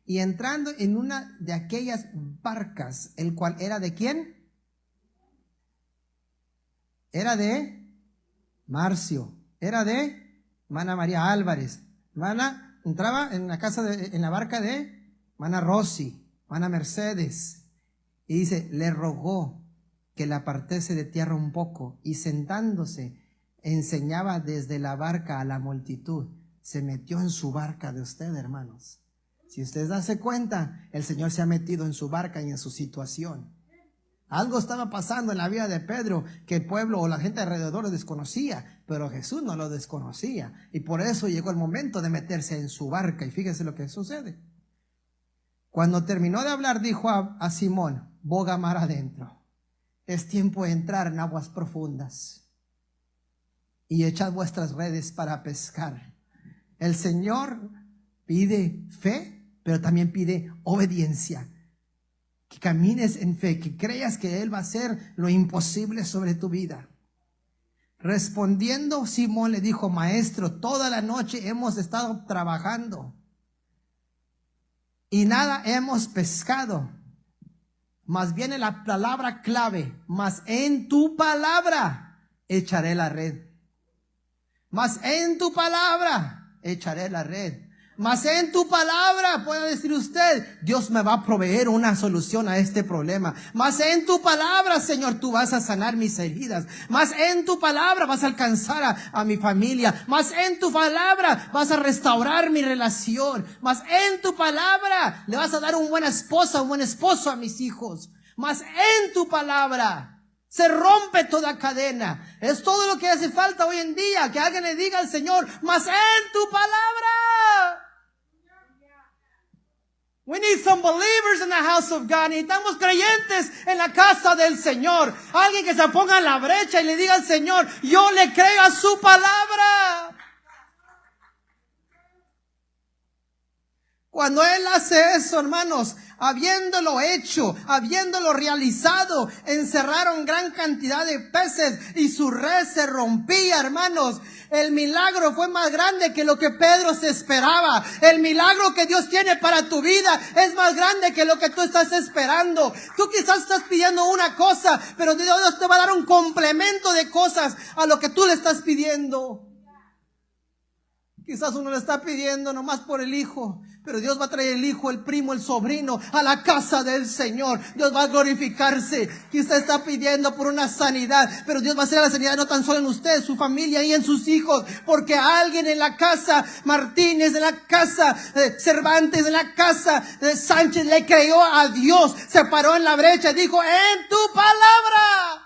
Y entrando en una de aquellas barcas, el cual era ¿de quién? Era de Marcio, era de Mana María Álvarez. Mana entraba en la barca de Mana Rosy, Mana Mercedes. Y dice, le rogó que la apartase de tierra un poco, y sentándose enseñaba desde la barca a la multitud. Se metió en su barca de usted, hermanos. Si usted se cuenta, el Señor se ha metido en su barca y en su situación. Algo estaba pasando en la vida de Pedro que el pueblo o la gente alrededor lo desconocía, pero Jesús no lo desconocía. Y por eso llegó el momento de meterse en su barca. Y fíjese lo que sucede. Cuando terminó de hablar, dijo a Simón, boga mar adentro. Es tiempo de entrar en aguas profundas y echad vuestras redes para pescar. El Señor pide fe, pero también pide obediencia. Que camines en fe, que creas que Él va a hacer lo imposible sobre tu vida. Respondiendo, Simón le dijo, maestro, toda la noche hemos estado trabajando y nada hemos pescado. Mas viene la palabra clave, mas en tu palabra echaré la red. Mas en tu palabra echaré la red. Mas en tu palabra, puede decir usted, Dios me va a proveer una solución a este problema. Mas en tu palabra, Señor, tú vas a sanar mis heridas. Mas en tu palabra vas a alcanzar a mi familia. Mas en tu palabra vas a restaurar mi relación. Mas en tu palabra le vas a dar una buena esposa, un buen esposo a mis hijos. Mas en tu palabra se rompe toda cadena. Es todo lo que hace falta hoy en día, que alguien le diga al Señor, mas en tu palabra. We need some believers in the house of God. Necesitamos creyentes en la casa del Señor. Alguien que se ponga en la brecha y le diga al Señor, yo le creo a su palabra. Cuando Él hace eso, hermanos, habiéndolo hecho, habiéndolo realizado, encerraron gran cantidad de peces y su red se rompía, hermanos. El milagro fue más grande que lo que Pedro se esperaba. El milagro que Dios tiene para tu vida es más grande que lo que tú estás esperando. Tú quizás estás pidiendo una cosa, pero Dios te va a dar un complemento de cosas a lo que tú le estás pidiendo. Quizás uno le está pidiendo nomás por el hijo, pero Dios va a traer el hijo, el primo, el sobrino a la casa del Señor. Dios va a glorificarse. Quizás está pidiendo por una sanidad, pero Dios va a hacer la sanidad no tan solo en usted, su familia y en sus hijos, porque alguien en la casa Martínez, en la casa Cervantes, en la casa Sánchez le creyó a Dios, se paró en la brecha y dijo: en tu palabra.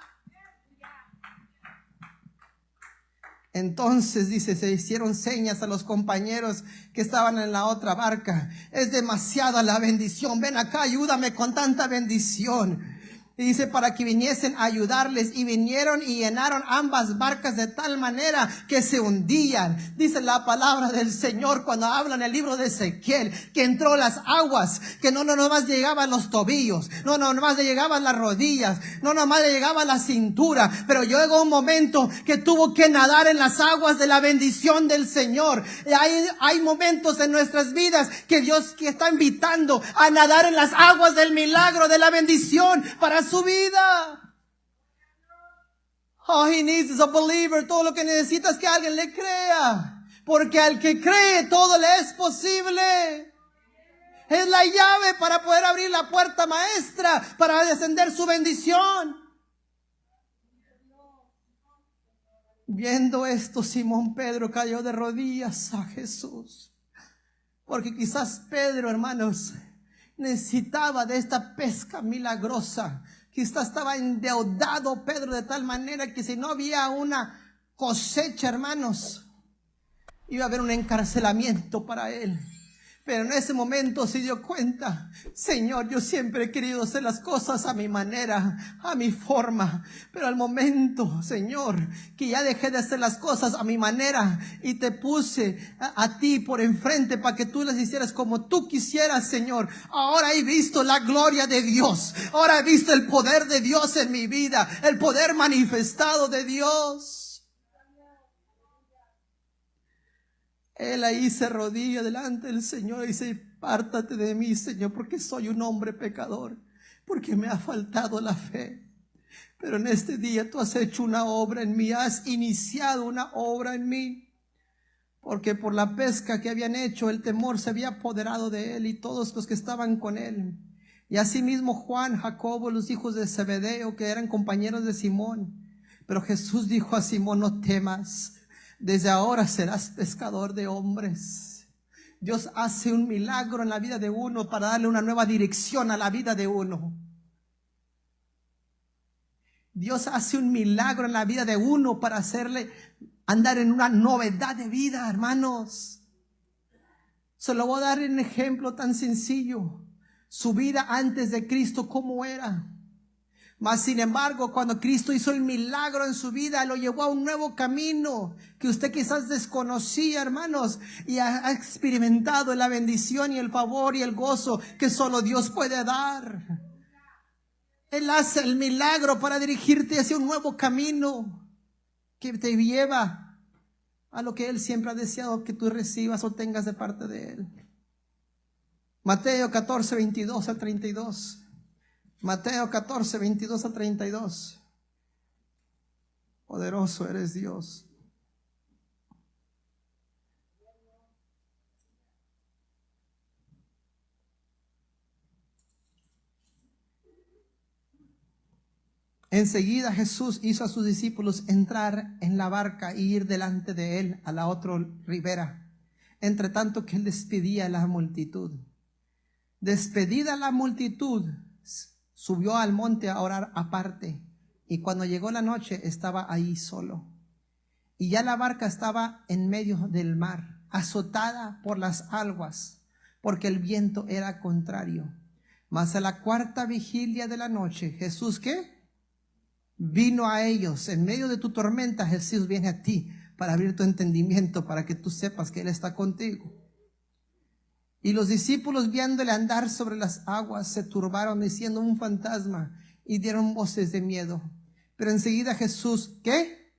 Entonces, dice, se hicieron señas a los compañeros que estaban en la otra barca. Es demasiada la bendición. Ven acá, ayúdame con tanta bendición. Y dice, para que viniesen a ayudarles. Y vinieron y llenaron ambas barcas de tal manera que se hundían. Dice la palabra del Señor cuando habla en el libro de Ezequiel, que entró las aguas, que no nomás llegaban los tobillos, no nomás le llegaban las rodillas, no nomás le llegaba la cintura, pero llegó un momento que tuvo que nadar en las aguas de la bendición del Señor. Y hay momentos en nuestras vidas que Dios que está invitando a nadar en las aguas del milagro, de la bendición para su vida. All he needs is a believer. Todo lo que necesita es que alguien le crea, porque al que cree todo le es posible. Es la llave para poder abrir la puerta maestra, para descender su bendición. Viendo esto, Simón Pedro cayó de rodillas a Jesús, porque quizás Pedro, hermanos, necesitaba de esta pesca milagrosa. Quizás estaba endeudado Pedro de tal manera que si no había una cosecha, hermanos, iba a haber un encarcelamiento para él. Pero en ese momento se dio cuenta: Señor, yo siempre he querido hacer las cosas a mi manera, a mi forma. Pero al momento, Señor, que ya dejé de hacer las cosas a mi manera y te puse a ti por enfrente para que tú las hicieras como tú quisieras, Señor. Ahora he visto la gloria de Dios. Ahora he visto el poder de Dios en mi vida, el poder manifestado de Dios. Él ahí se arrodilla delante del Señor y dice: pártate de mí, Señor, porque soy un hombre pecador, porque me ha faltado la fe. Pero en este día tú has hecho una obra en mí, has iniciado una obra en mí. Porque por la pesca que habían hecho, el temor se había apoderado de él y todos los que estaban con él. Y asimismo Juan, Jacobo, los hijos de Zebedeo, que eran compañeros de Simón. Pero Jesús dijo a Simón: no temas, desde ahora serás pescador de hombres. Dios hace un milagro en la vida de uno para darle una nueva dirección a la vida de uno. Dios hace un milagro en la vida de uno para hacerle andar en una novedad de vida, hermanos. Se lo voy a dar un ejemplo tan sencillo. Su vida antes de Cristo, ¿cómo era? Mas sin embargo, cuando Cristo hizo el milagro en su vida, lo llevó a un nuevo camino que usted quizás desconocía, hermanos, y ha experimentado la bendición y el favor y el gozo que solo Dios puede dar. Él hace el milagro para dirigirte hacia un nuevo camino que te lleva a lo que Él siempre ha deseado que tú recibas o tengas de parte de Él. Mateo 14, 22 al 32. Mateo 14, 22 al 32. Poderoso eres Dios. Enseguida Jesús hizo a sus discípulos entrar en la barca e ir delante de él a la otra ribera, entre tanto que él despedía a la multitud. Despedida la multitud, subió al monte a orar aparte, y cuando llegó la noche estaba ahí solo. Y ya la barca estaba en medio del mar, azotada por las aguas, porque el viento era contrario. Mas a la cuarta vigilia de la noche, Jesús, ¿qué? Vino a ellos. En medio de tu tormenta, Jesús viene a ti para abrir tu entendimiento, para que tú sepas que Él está contigo. Y los discípulos, viéndole andar sobre las aguas, se turbaron diciendo: un fantasma, y dieron voces de miedo. Pero enseguida Jesús, ¿qué?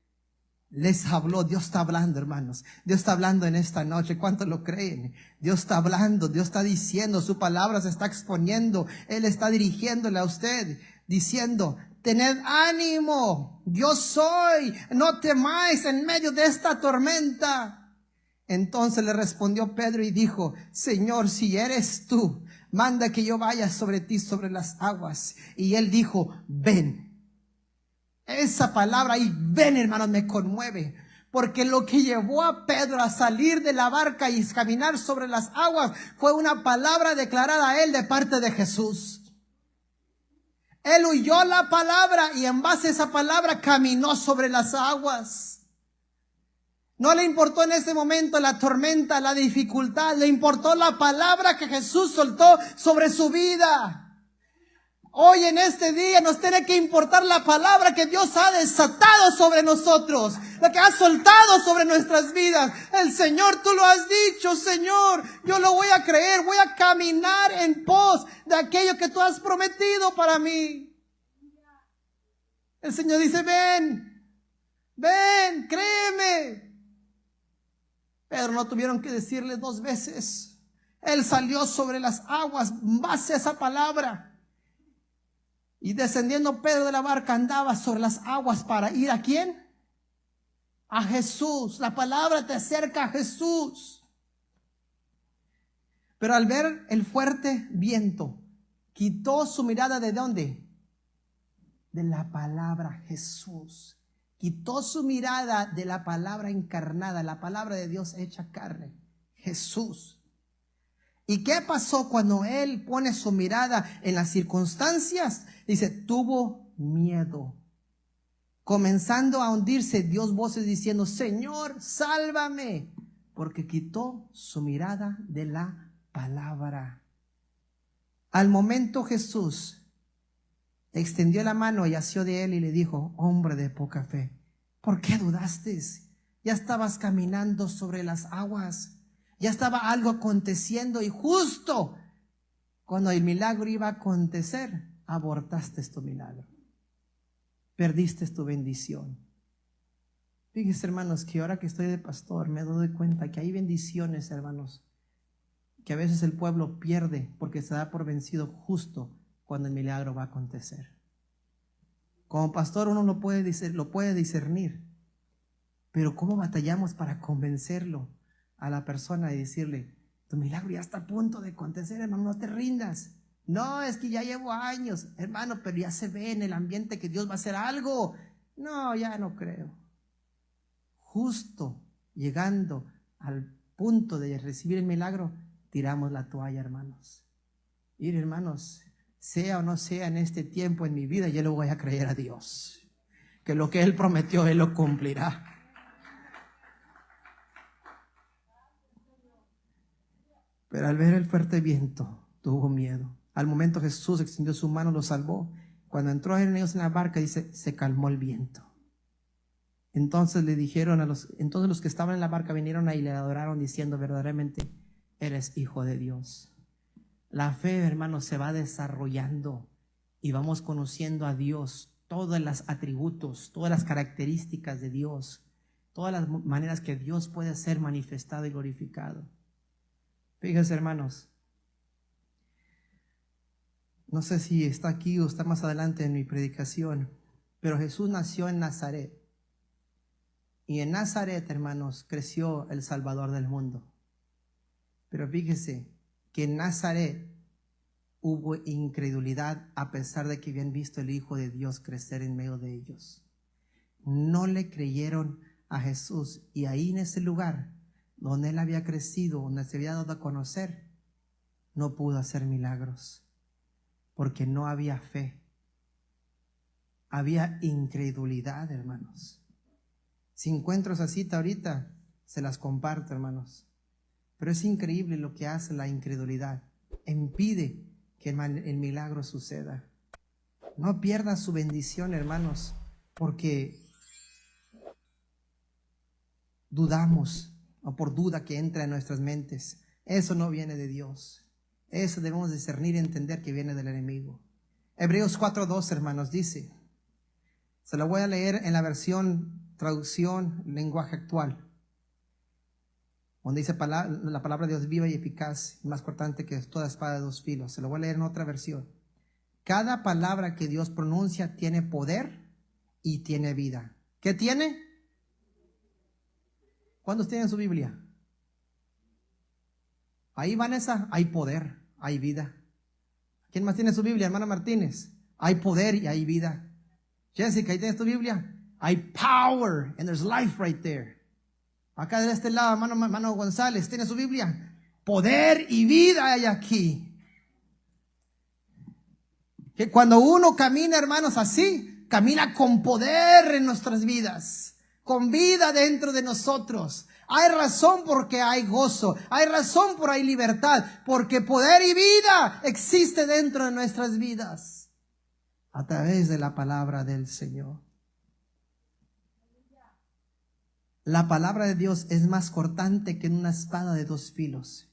Les habló. Dios está hablando, hermanos. Dios está hablando en esta noche. ¿Cuántos lo creen? Dios está hablando, Dios está diciendo, su palabra se está exponiendo. Él está dirigiéndole a usted, diciendo: tened ánimo, yo soy, no temáis en medio de esta tormenta. Entonces le respondió Pedro y dijo: Señor, si eres tú, manda que yo vaya sobre ti sobre las aguas. Y él dijo: ven. Esa palabra ahí, ven, hermanos, me conmueve, porque lo que llevó a Pedro a salir de la barca y caminar sobre las aguas fue una palabra declarada a él de parte de Jesús. Él oyó la palabra y en base a esa palabra caminó sobre las aguas. No le importó en ese momento la tormenta, la dificultad, le importó la palabra que Jesús soltó sobre su vida. Hoy en este día nos tiene que importar la palabra que Dios ha desatado sobre nosotros, la que ha soltado sobre nuestras vidas. El Señor, tú lo has dicho, Señor, yo lo voy a creer, voy a caminar en pos de aquello que tú has prometido para mí. El Señor dice: ven, ven, créeme. Pero no tuvieron que decirle dos veces. Él salió sobre las aguas en base a esa palabra. Y descendiendo Pedro de la barca, andaba sobre las aguas para ir ¿a quién? A Jesús. La palabra te acerca a Jesús. Pero al ver el fuerte viento, quitó su mirada ¿de dónde? De la palabra Jesús. Quitó su mirada de la palabra encarnada, la palabra de Dios hecha carne, Jesús. ¿Y qué pasó cuando él pone su mirada en las circunstancias? Dice: tuvo miedo. Comenzando a hundirse, dio voces diciendo: Señor, sálvame. Porque quitó su mirada de la palabra. Al momento Jesús extendió la mano y asió de él y le dijo: hombre de poca fe, ¿por qué dudaste? Ya estabas caminando sobre las aguas, ya estaba algo aconteciendo, y justo cuando el milagro iba a acontecer, abortaste tu milagro, perdiste tu bendición. Fíjense, hermanos, que ahora que estoy de pastor me doy cuenta que hay bendiciones, hermanos, que a veces el pueblo pierde porque se da por vencido justo cuando el milagro va a acontecer. Como pastor uno lo puede discernir, pero ¿cómo batallamos para convencerlo a la persona y decirle: tu milagro ya está a punto de acontecer, hermano, no te rindas? No, es que ya llevo años, hermano, pero ya se ve en el ambiente que Dios va a hacer algo. No, ya no creo. Justo llegando al punto de recibir el milagro, tiramos la toalla, hermanos. Y hermanos, sea o no sea en este tiempo en mi vida, yo le voy a creer a Dios, que lo que Él prometió, Él lo cumplirá. Pero al ver el fuerte viento, tuvo miedo. Al momento Jesús extendió su mano, lo salvó. Cuando entró en ellos en la barca, dice: se calmó el viento. Entonces le dijeron entonces los que estaban en la barca vinieron ahí y le adoraron diciendo: verdaderamente eres Hijo de Dios. La fe, hermanos, se va desarrollando y vamos conociendo a Dios, todos los atributos, todas las características de Dios, todas las maneras que Dios puede ser manifestado y glorificado. Fíjense, hermanos, no sé si está aquí o está más adelante en mi predicación, pero Jesús nació en Nazaret. Y en Nazaret, hermanos, creció el Salvador del mundo. Pero fíjese que en Nazaret hubo incredulidad a pesar de que habían visto el Hijo de Dios crecer en medio de ellos. No le creyeron a Jesús, y ahí en ese lugar donde él había crecido, donde se había dado a conocer, no pudo hacer milagros porque no había fe. Había incredulidad, hermanos. Si encuentro esa cita ahorita, se las comparto, hermanos. Pero es increíble lo que hace la incredulidad. Impide que el milagro suceda. No pierda su bendición, hermanos, porque dudamos, o por duda que entra en nuestras mentes. Eso no viene de Dios. Eso debemos discernir y entender que viene del enemigo. Hebreos 4:2, hermanos, dice, se lo voy a leer en la versión, traducción, lenguaje actual, donde dice la palabra de Dios viva y eficaz, más cortante que toda espada de dos filos. Se lo voy a leer en otra versión. Cada palabra que Dios pronuncia tiene poder y tiene vida. ¿Qué tiene? ¿Cuántos tienen su Biblia? Ahí, Vanessa, hay poder, hay vida. ¿Quién más tiene su Biblia, hermana Martínez? Hay poder y hay vida. Jessica, ¿ahí tienes tu Biblia? Hay power and there's life right there. Acá de este lado, hermano González, ¿tiene su Biblia? Poder y vida hay aquí. Que cuando uno camina, hermanos, así, camina con poder en nuestras vidas, con vida dentro de nosotros. Hay razón porque hay gozo, hay razón por hay libertad, porque poder y vida existe dentro de nuestras vidas a través de la palabra del Señor. La palabra de Dios es más cortante que una espada de dos filos.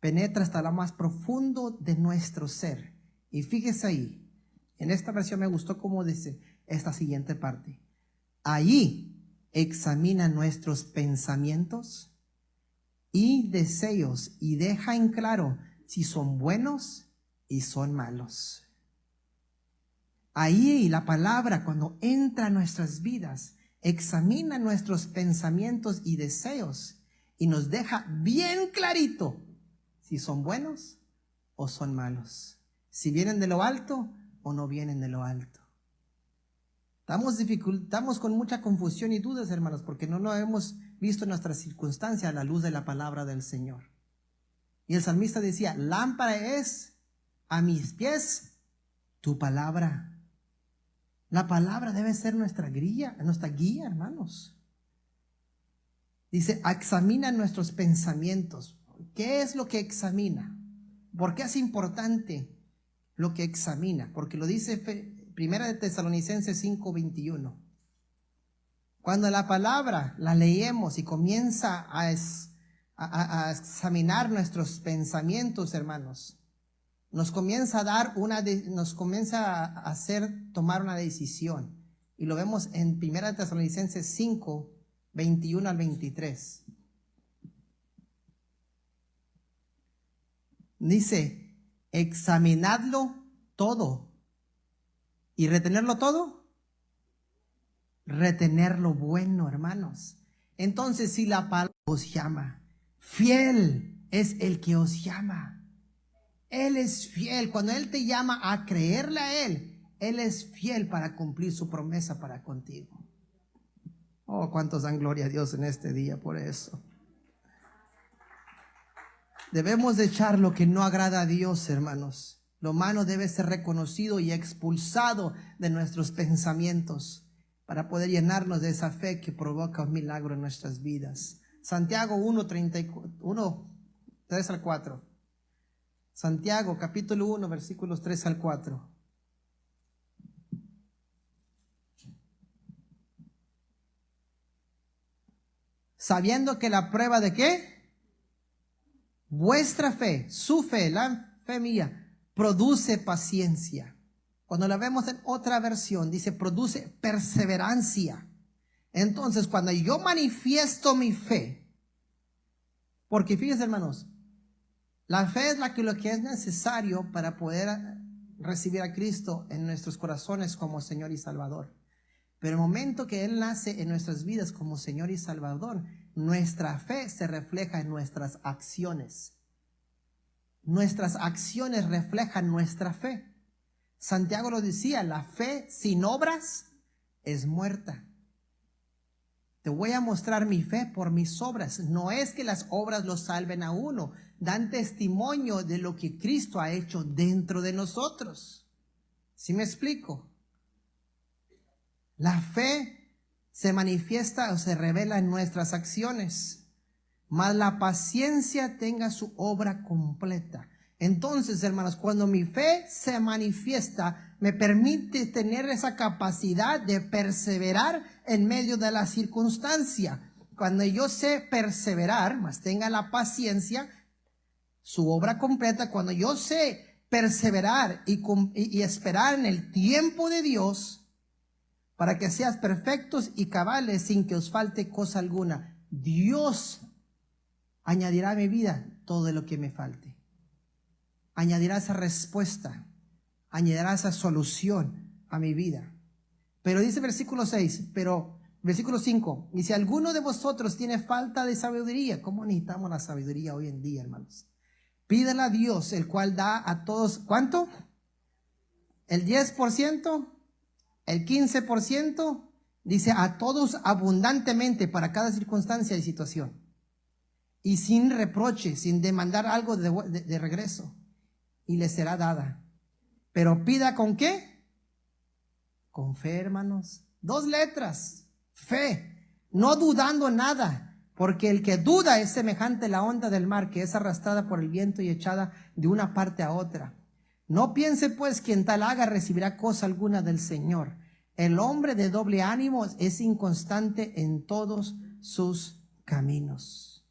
Penetra hasta lo más profundo de nuestro ser. Y fíjese ahí, en esta versión me gustó cómo dice esta siguiente parte. Ahí examina nuestros pensamientos y deseos y deja en claro si son buenos y son malos. Ahí la palabra, cuando entra a nuestras vidas, examina nuestros pensamientos y deseos y nos deja bien clarito si son buenos o son malos, si vienen de lo alto o no vienen de lo alto. Estamos con mucha confusión y dudas, hermanos, porque no lo hemos visto en nuestras circunstancias a la luz de la palabra del Señor. Y el salmista decía, lámpara es a mis pies tu palabra. La palabra debe ser nuestra guía, hermanos. Dice, examina nuestros pensamientos. ¿Qué es lo que examina? ¿Por qué es importante lo que examina? Porque lo dice Primera de Tesalonicenses 5:21. Cuando la palabra la leemos y comienza a examinar nuestros pensamientos, hermanos, nos comienza a dar nos comienza a hacer tomar una decisión. Y lo vemos en Primera de Tesalonicenses 5:21 al 23. Dice, examinadlo todo. ¿Y retenerlo todo? Retener lo bueno, hermanos. Entonces, si la palabra os llama, fiel es el que os llama. Él es fiel. Cuando Él te llama a creerle a Él es fiel para cumplir su promesa para contigo. Oh, cuántos dan gloria a Dios en este día por eso. Debemos de echar lo que no agrada a Dios, hermanos. Lo malo debe ser reconocido y expulsado de nuestros pensamientos para poder llenarnos de esa fe que provoca un milagro en nuestras vidas. Santiago 3 al 4. Santiago capítulo 1 versículos 3 al 4. Sabiendo que la prueba de ¿qué? Vuestra fe, su fe, la fe mía, produce paciencia. Cuando la vemos en otra versión, dice produce perseverancia. Entonces, cuando yo manifiesto mi fe, porque fíjense, hermanos, la fe es lo que es necesario para poder recibir a Cristo en nuestros corazones como Señor y Salvador. Pero el momento que Él nace en nuestras vidas como Señor y Salvador, nuestra fe se refleja en nuestras acciones. Nuestras acciones reflejan nuestra fe. Santiago lo decía, la fe sin obras es muerta. Te voy a mostrar mi fe por mis obras. No es que las obras lo salven a uno, dan testimonio de lo que Cristo ha hecho dentro de nosotros. ¿Sí me explico? La fe se manifiesta o se revela en nuestras acciones, mas la paciencia tenga su obra completa. Entonces, hermanos, cuando mi fe se manifiesta, me permite tener esa capacidad de perseverar en medio de la circunstancia. Cuando yo sé perseverar, más tenga la paciencia, su obra completa, cuando yo sé perseverar y esperar en el tiempo de Dios, para que seas perfectos y cabales sin que os falte cosa alguna, Dios añadirá a mi vida todo lo que me falte. Añadirá esa respuesta, añadirá esa solución a mi vida. Pero dice versículo 6, versículo 5, y si alguno de vosotros tiene falta de sabiduría, ¿cómo necesitamos la sabiduría hoy en día, hermanos? Pídala a Dios, el cual da a todos, ¿cuánto? ¿El 10%? ¿El 15%? Dice a todos abundantemente para cada circunstancia y situación. Y sin reproche, sin demandar algo de regreso. Y le será dada. Pero pida ¿con qué? Con fe, hermanos. 2 letras. Fe. No dudando nada. Porque el que duda es semejante a la onda del mar, que es arrastrada por el viento y echada de una parte a otra. No piense pues quien tal haga recibirá cosa alguna del Señor. El hombre de doble ánimo es inconstante en todos sus caminos.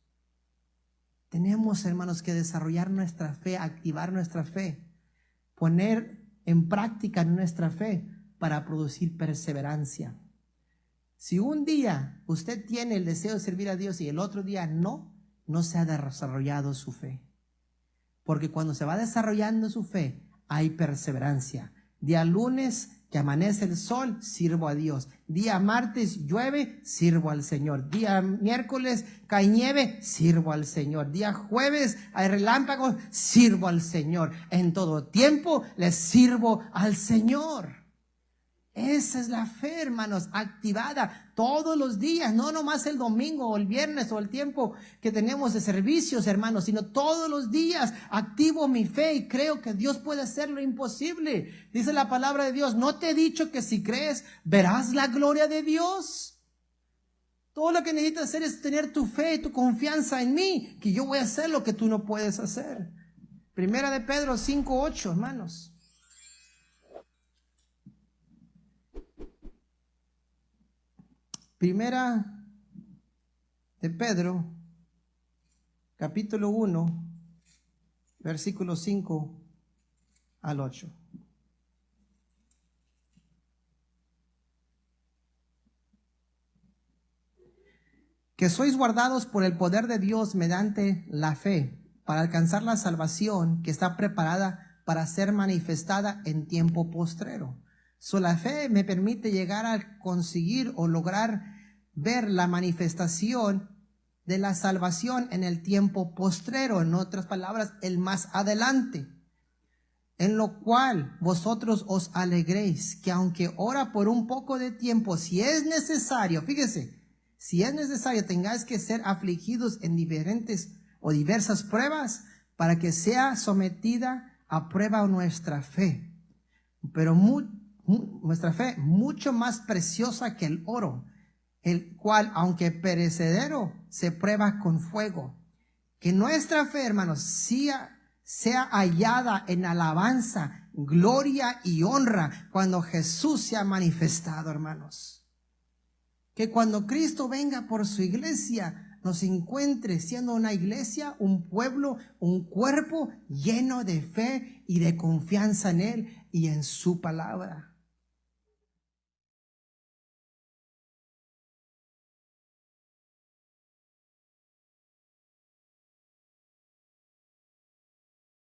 Tenemos, hermanos, que desarrollar nuestra fe, activar nuestra fe, poner en práctica nuestra fe para producir perseverancia. Si un día usted tiene el deseo de servir a Dios y el otro día no se ha desarrollado su fe. Porque cuando se va desarrollando su fe, hay perseverancia. Día lunes que amanece el sol, sirvo a Dios. Día martes llueve, sirvo al Señor. Día miércoles cae nieve, sirvo al Señor. Día jueves hay relámpagos, sirvo al Señor. En todo tiempo les sirvo al Señor. Esa es la fe, hermanos, activada todos los días, no nomás el domingo o el viernes o el tiempo que tenemos de servicios, hermanos, sino todos los días activo mi fe y creo que Dios puede hacer lo imposible. Dice la palabra de Dios, ¿no te he dicho que si crees verás la gloria de Dios? Todo lo que necesitas hacer es tener tu fe y tu confianza en mí, que yo voy a hacer lo que tú no puedes hacer. Primera de Pedro 5:8, hermanos. Primera de Pedro, capítulo 1, versículos 5 al 8. Que sois guardados por el poder de Dios mediante la fe, para alcanzar la salvación que está preparada para ser manifestada en tiempo postrero. La fe me permite llegar a conseguir o lograr ver la manifestación de la salvación en el tiempo postrero, en otras palabras, el más adelante. En lo cual vosotros os alegréis, que aunque ahora por un poco de tiempo, si es necesario, fíjese, si es necesario tengáis que ser afligidos en diferentes o diversas pruebas, para que sea sometida a prueba nuestra fe. Pero nuestra fe mucho más preciosa que el oro, el cual, aunque perecedero, se prueba con fuego. Que nuestra fe, hermanos, sea hallada en alabanza, gloria y honra cuando Jesús sea manifestado, hermanos. Que cuando Cristo venga por su iglesia, nos encuentre siendo una iglesia, un pueblo, un cuerpo lleno de fe y de confianza en Él y en su palabra.